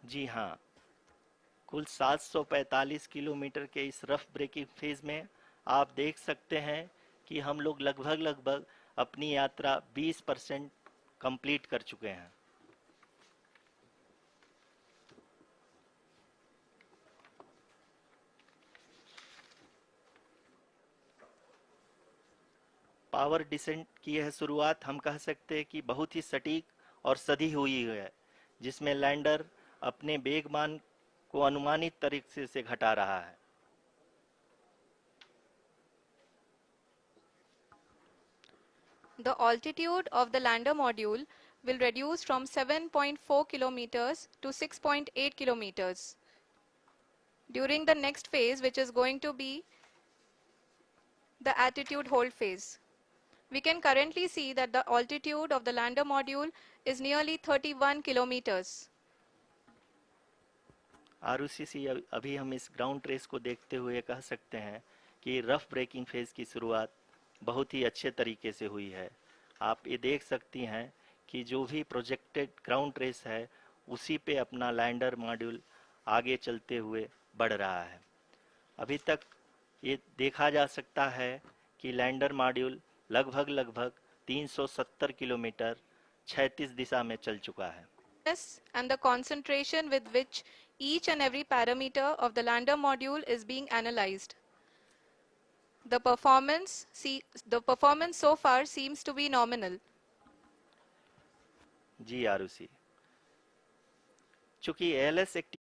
जी हाँ, कुल 745 किलोमीटर के इस रफ ब्रेकिंग फेज में आप देख सकते हैं कि हम लोग लगभग लगभग अपनी यात्रा 20% कंप्लीट कर चुके हैं। पावर डिसेंट की यह शुरुआत हम कह सकते हैं कि बहुत ही सटीक और सधी हुई है, जिसमें लैंडर अपने वेगमान को अनुमानित तरीके से घटा रहा है। The altitude of the lander module will reduce from 7.4 kilometers to 6.8 kilometers during the next phase, which is going to be the attitude hold phase. We can currently see that the altitude of the lander module is nearly 31 kilometers. Arushi, अभी हम इस ground trace को देखते हुए कह सकते हैं कि रफ ब्रेकिंग फेज की शुरुआत बहुत ही अच्छे तरीके से हुई है। आप ये देख सकती हैं कि जो भी प्रोजेक्टेड ग्राउंड ट्रेस है उसी पे अपना लैंडर मॉड्यूल आगे चलते हुए बढ़ रहा है। अभी तक ये देखा जा सकता है कि लैंडर मॉड्यूल लगभग लगभग 370 किलोमीटर क्षैतिज दिशा में चल चुका है। And the concentration with which each and every parameter of the lander module is being analyzed. The performance so far seems to be nominal. जी आरुषि, चूंकि एएलएस एक्टिवेट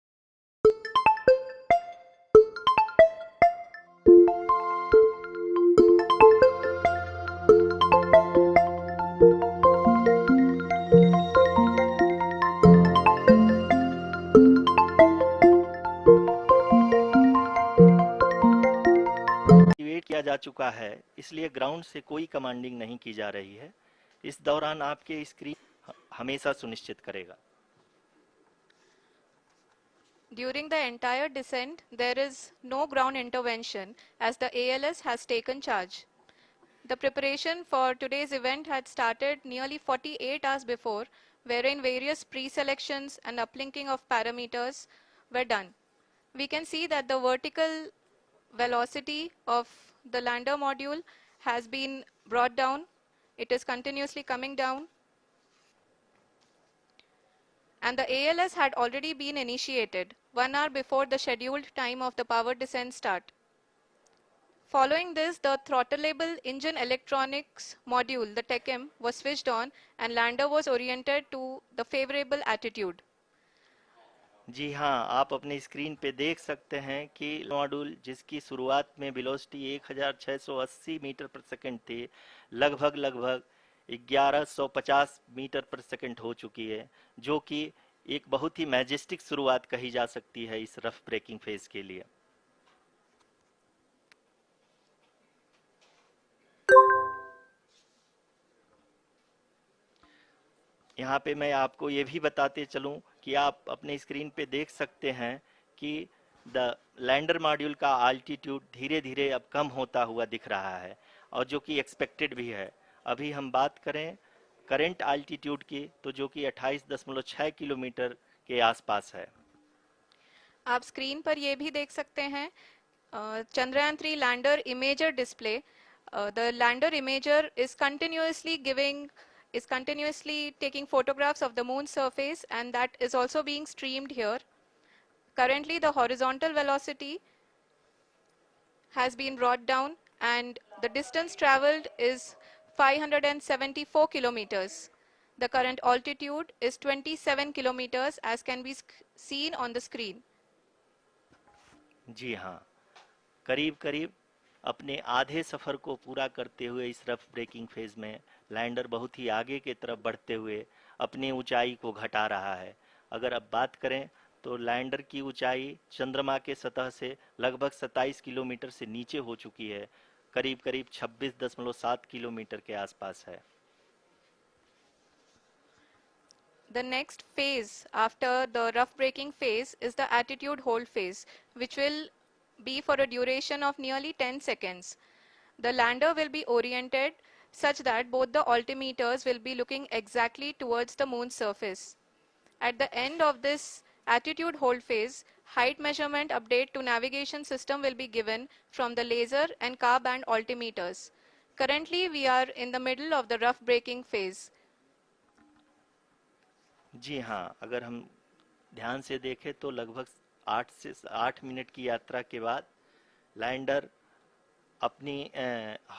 किया जा चुका है, इसलिए ग्राउंड से कोई कमांडिंग नहीं की जा रही है। इस दौरान आपके स्क्रीन हमेशा सुनिश्चित करेगा। During the entire descent, there is no ground intervention as the ALS has taken charge. The preparation for today's event had started nearly 48 hours before, wherein various pre-selections and uplinking of parameters were done. We can see that the vertical velocity of the lander module has been brought down. It is continuously coming down. And the ALS had already been initiated 1 hour before the scheduled time of the power descent start. Following this, the throttleable engine electronics module, the TECM, was switched on and lander was oriented to the favorable attitude. जी हाँ, आप अपनी screen पे देख सकते हैं कि module जिसकी शुरुआत में वेलोसिटी 1680 मीटर पर सेकंड थी, लगभग लगभग 1150 मीटर पर सेकंड हो चुकी है, जो कि एक बहुत ही मैजेस्टिक शुरुआत कही जा सकती है इस रफ ब्रेकिंग फेज के लिए। यहाँ पे मैं आपको ये भी बताते चलूँ कि आप अपने स्क्रीन पे देख सकते हैं कि द लैंडर मॉड्यूल का आल्टीट्यूड धीरे धीरे अब कम होता हुआ दिख रहा है, और जो कि एक्सपेक्टेड भी है। अभी हम बात करें करंट आल्टीट्यूड की, तो जो कि 28.6 किलोमीटर के आसपास है। आप स्क्रीन पर ये भी देख सकते हैं Chandrayaan 3 lander imager display. The lander imager is continuously taking photographs of the moon surface, and that is also being streamed here. Currently, the horizontal velocity has been brought down and the distance traveled is 574 kilometers. The current altitude is 27 kilometers as can be seen on the screen. जी हाँ, करीब करीब अपने आधे सफ़र को पूरा करते हुए इस रफ ब्रेकिंग फेज में लैंडर बहुत ही आगे की तरफ बढ़ते हुए अपनी ऊंचाई को घटा रहा है। अगर अब बात करें तो लैंडर की ऊंचाई चंद्रमा के सतह से लगभग 27 किलोमीटर से नीचे हो चुकी है, करीब करीब 26.7 किलोमीटर के आसपास है। The next phase after the rough braking phase is the attitude hold phase, which will be for a duration of nearly 10 seconds. The lander will be oriented such that both the altimeters will be looking exactly towards the moon's surface. At the end of this attitude hold phase, height measurement update to navigation system will be given from the laser and car band altimeters. Currently, we are in the middle of the rough braking phase. जी हाँ, अगर हम ध्यान से देखें तो लगभग 8 की यात्रा के बाद लैंडर अपनी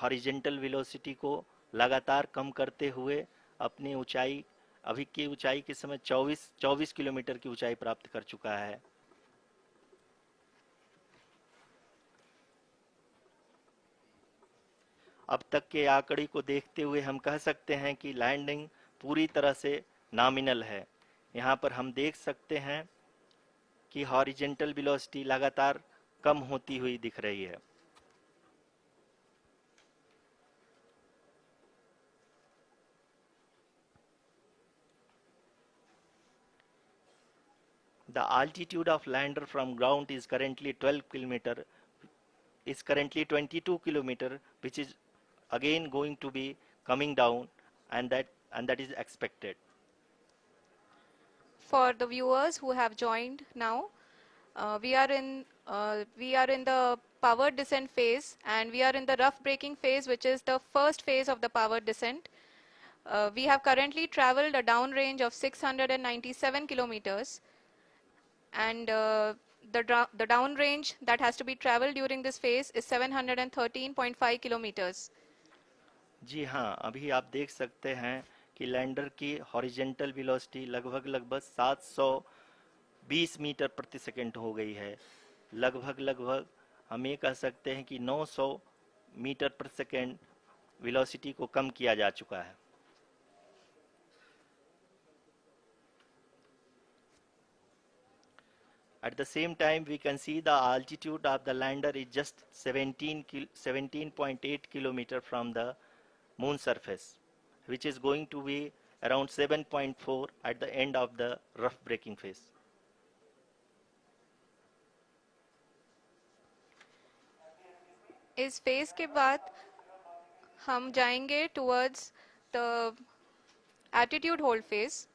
हॉरिजेंटल वेलोसिटी को लगातार कम करते हुए अपनी ऊंचाई, अभी की ऊंचाई के समय 24 किलोमीटर की ऊंचाई प्राप्त कर चुका है। अब तक के आंकड़े को देखते हुए हम कह सकते हैं कि लैंडिंग पूरी तरह से नॉमिनल है। यहाँ पर हम देख सकते हैं कि हॉरिजेंटल वेलोसिटी लगातार कम होती हुई दिख रही है। The altitude of lander from ground is currently 22 kilometer, which is again going to be coming down, and that is expected. For the viewers who have joined now, we are in the power descent phase, and we are in the rough braking phase, which is the first phase of the power descent. We have currently traveled a downrange of 697 kilometers, and the downrange that has to be traveled during this phase is 713.5 kilometers. जी हाँ, अभी आप देख सकते हैं कि lander की horizontal velocity लगभग 720 metre प्रति सेकंड हो गई है। लगभग हम ये कह सकते हैं कि 900 मीटर प्रति सेकंड वेलोसिटी को कम किया जा चुका है। At the same time, we can see the altitude of the lander is just 17.8 kilometer from the moon surface, which is going to be around 7.4 at the end of the rough braking phase. इस phase के बाद हम जाएंगे towards the attitude hold phase,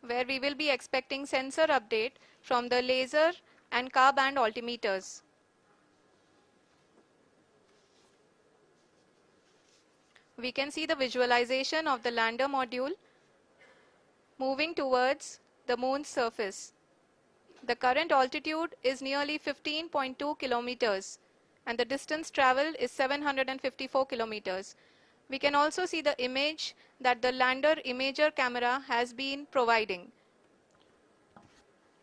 where we will be expecting sensor update from the laser and car band altimeters. We can see the visualization of the lander module moving towards the moon's surface. The current altitude is nearly 15.2 kilometers, and the distance traveled is 754 kilometers. We can also see the image that the lander imager camera has been providing.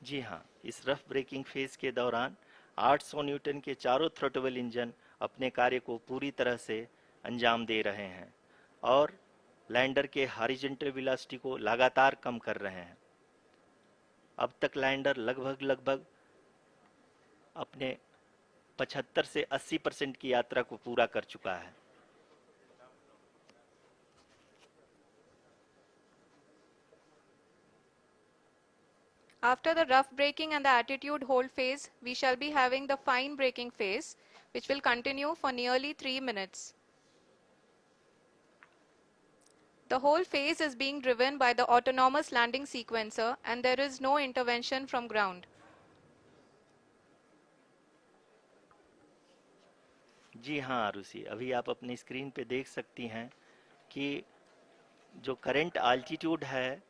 जी हाँ, इस rough breaking phase के दौरान 800 Newton के चारों throttle engine अपने कार्य को पूरी तरह से अंजाम दे रहे हैं और लैंडर के हॉरिजॉन्टल वेलोसिटी को लगातार कम कर रहे हैं। अब तक लैंडर लगभग अपने 75 से 80% की यात्रा को पूरा कर चुका है। After the rough braking and the attitude hold phase, we shall be having the fine braking phase, which will continue for nearly 3 minutes. The whole phase is being driven by the autonomous landing sequencer, and there is no intervention from ground. जी हाँ आरुषि, अभी आप अपनी screen पे देख सकती हैं कि जो करंट आल्टीट्यूड है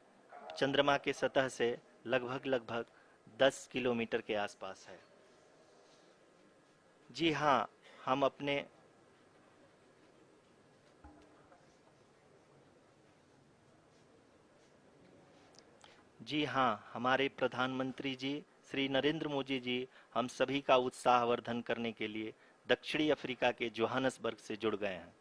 चंद्रमा के सतह से लगभग 10 किलोमीटर के आसपास है। जी हाँ, हम अपने जी हाँ, हमारे प्रधानमंत्री जी श्री नरेंद्र मोदी जी हम सभी का उत्साहवर्धन करने के लिए दक्षिणी अफ्रीका के जोहानसबर्ग से जुड़ गए हैं।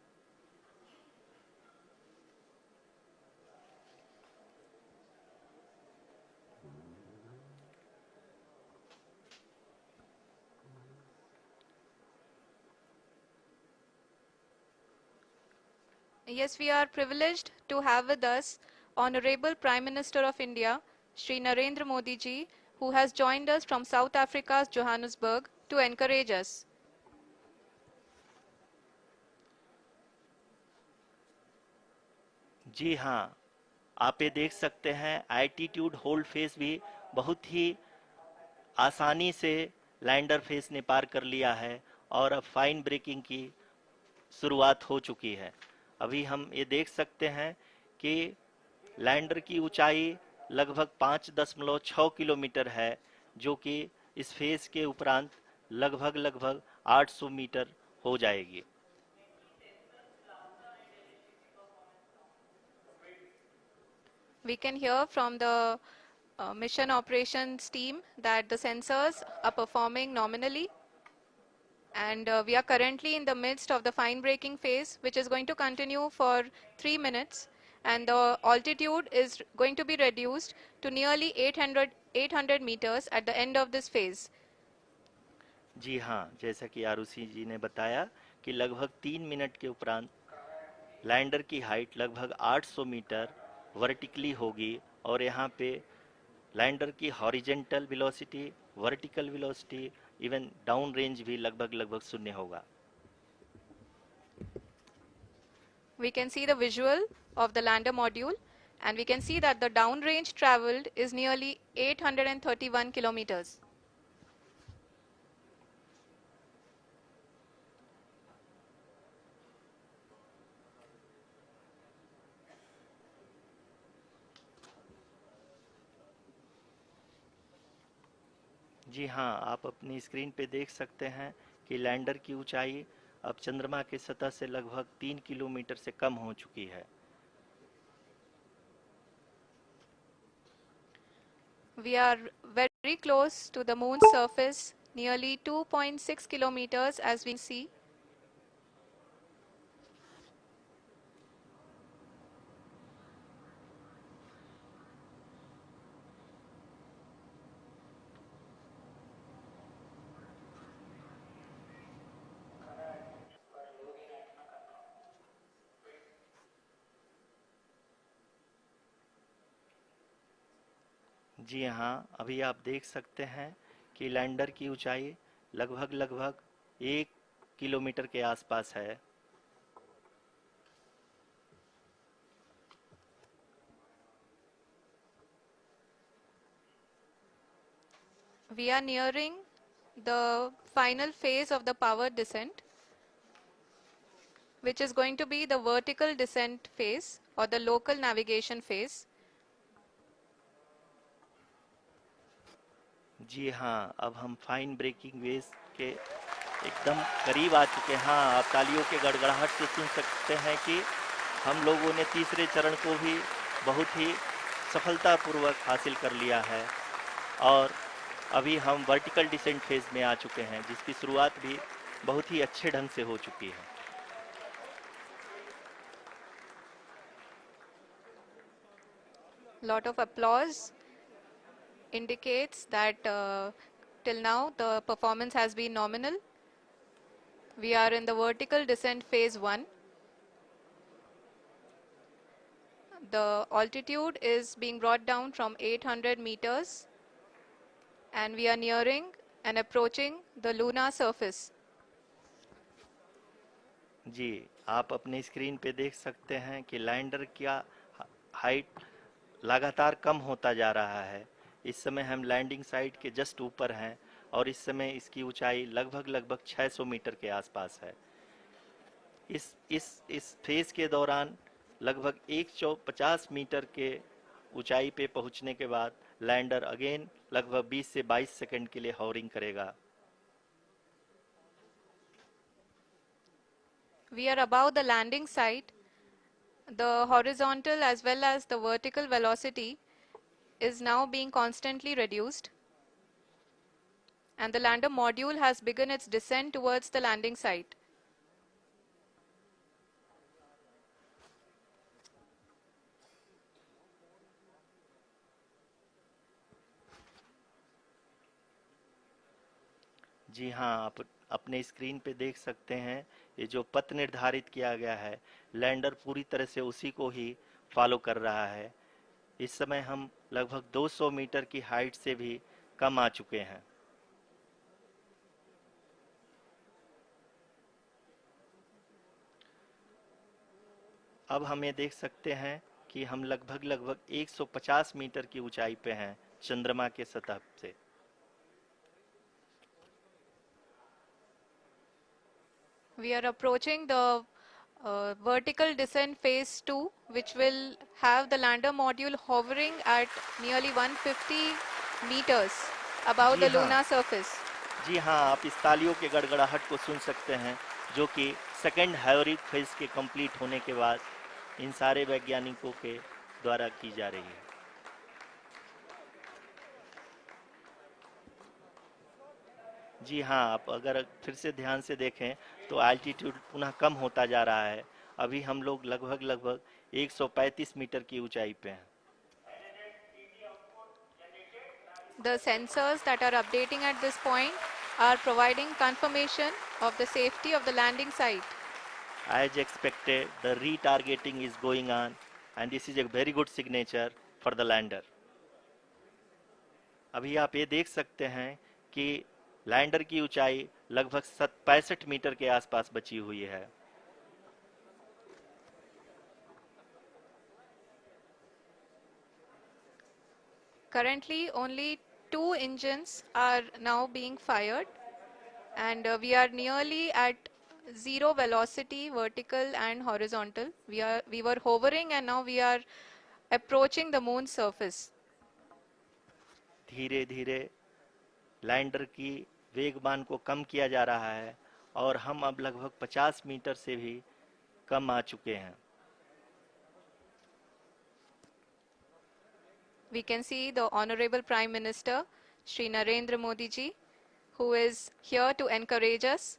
Yes, we are privileged to have with us Honorable Prime Minister of India, Shri Narendra Modi ji, who has joined us from South Africa's Johannesburg to encourage us. जी हाँ, आप ये देख सकते हैं एल्टीट्यूड होल्ड फेज भी बहुत ही आसानी से लैंडर फेज ने पार कर लिया है और अब फाइन ब्रेकिंग की शुरुआत हो चुकी है। अभी हम ये देख सकते हैं कि लैंडर की ऊंचाई लगभग 5.6 किलोमीटर है, जो कि इस फेज के उपरांत लगभग 800 मीटर हो जाएगी। We can hear from the mission operations team that the sensors are performing nominally, and we are currently in the midst of the fine braking phase, which is going to continue for 3 minutes, and the altitude is going to be reduced to nearly 800 meters at the end of this phase. जी हाँ, जैसा कि आरुषि जी ने बताया कि लगभग 3 minute के उपरांत lander की हाइट लगभग 800 मीटर वर्टिकली होगी और यहाँ पे लैंडर की horizontal velocity, vertical velocity, even down range भी लगभग शून्य होगा। We can see the visual of the lander module, and we can see that the downrange traveled is nearly 831 kilometers. जी हाँ, आप अपनी स्क्रीन पे देख सकते हैं कि लैंडर की ऊंचाई अब चंद्रमा की सतह से लगभग 3 किलोमीटर से कम हो चुकी है। We are very close to the moon's surface, nearly 2.6 kilometers as we see. जी हाँ, अभी आप देख सकते हैं कि लैंडर की ऊंचाई लगभग 1 किलोमीटर के आसपास है। We are nearing the final phase of the power descent, which is going to be the vertical descent phase or the local navigation phase. जी हाँ, अब हम फाइन ब्रेकिंग वेव के एकदम करीब आ चुके हैं। हाँ, आप तालियों के गड़गड़ाहट से सुन सकते हैं कि हम लोगों ने तीसरे चरण को भी बहुत ही सफलतापूर्वक हासिल कर लिया है और अभी हम वर्टिकल डिसेंट फेज में आ चुके हैं, जिसकी शुरुआत भी बहुत ही अच्छे ढंग से हो चुकी है। Lot of applause indicates that till now the performance has been nominal. We are in the vertical descent phase 1. The altitude is being brought down from 800 meters, and we are nearing and approaching the lunar surface. जी, आप अपनी screen पे देख सकते हैं कि lander का height लगातार कम होता जा रहा है। इस समय हम लैंडिंग साइट के जस्ट ऊपर हैं और इस समय इसकी ऊंचाई लगभग 600 मीटर के आसपास है। इस फेज के दौरान लगभग 150 मीटर के ऊंचाई पे पहुंचने के बाद लैंडर अगेन लगभग 20 से 22 सेकंड के लिए हॉवरिंग करेगा। We are above the landing site. The horizontal as well as the vertical velocity is now being constantly reduced, and the lander module has begun its descent towards the landing site. जी हाँ, आप अपने screen पे देख सकते हैं ये जो पथ निर्धारित किया गया है, लैंडर पूरी तरह से उसी को ही फॉलो कर रहा है। इस समय हम लगभग 200 मीटर की हाइट से भी कम आ चुके हैं। अब हम ये देख सकते हैं कि हम लगभग 150 मीटर की ऊंचाई पे हैं चंद्रमा के सतह से। We are approaching the vertical descent phase 2, which will have the lander module hovering at nearly 150 meters above ji the हाँ, lunar surface. जी हाँ, आप इस तालियों के गड़गड़ाहट को सुन सकते हैं, जो कि सेकेंड हायोरिक फेज के कंप्लीट होने के बाद इन सारे वैज्ञानिकों के द्वारा की जा रही है। जी हाँ, आप अगर फिर से ध्यान से देखें तो एल्टीट्यूड पुनः कम होता जा रहा है। अभी हम लोग लगभग 135 मीटर की ऊंचाई पे हैं। The sensors that are updating at this point are providing confirmation of the safety of the landing site. As expected, the retargeting is going on and this is a very good signature for the lander. अभी आप ये देख सकते हैं कि lander की ऊंचाई लगभग 65 मीटर के आसपास बची हुई है। Currently, only 2 engines are now being fired, and we are nearly at zero velocity, vertical and horizontal. We were hovering, and now we are approaching the moon's surface. धीरे धीरे लैंडर की वेगमान को कम किया जा रहा है और हम अब लगभग 50 मीटर से भी कम आ चुके हैं। We can see the Honorable Prime Minister, Shri Narendra Modi ji, who is here to encourage us,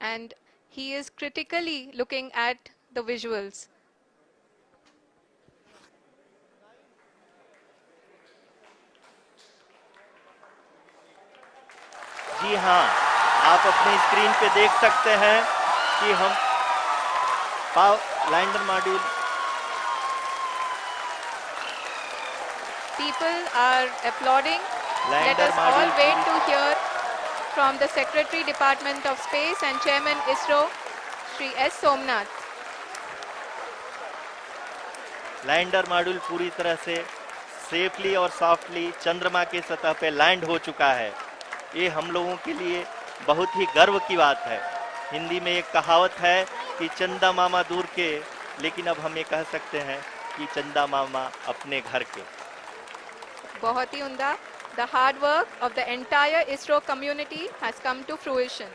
and he is critically looking at the visuals. जी हाँ, आप अपनी स्क्रीन पे देख सकते हैं कि हम lander module People are applauding. Let lander us all module wait to hear from the Secretary, Department of Space and Chairman ISRO, Shri S. Somnath. Lander module पूरी तरह से सेफली और सॉफ्टली चंद्रमा के सतह पे लैंड हो चुका है। ये हम लोगों के लिए बहुत ही गर्व की बात है। हिंदी में एक कहावत है कि चंदा मामा दूर के, लेकिन अब हम ये कह सकते हैं कि चंदा मामा अपने घर के। बहुत ही उम्दा. The hard work of the entire ISRO community has come to fruition.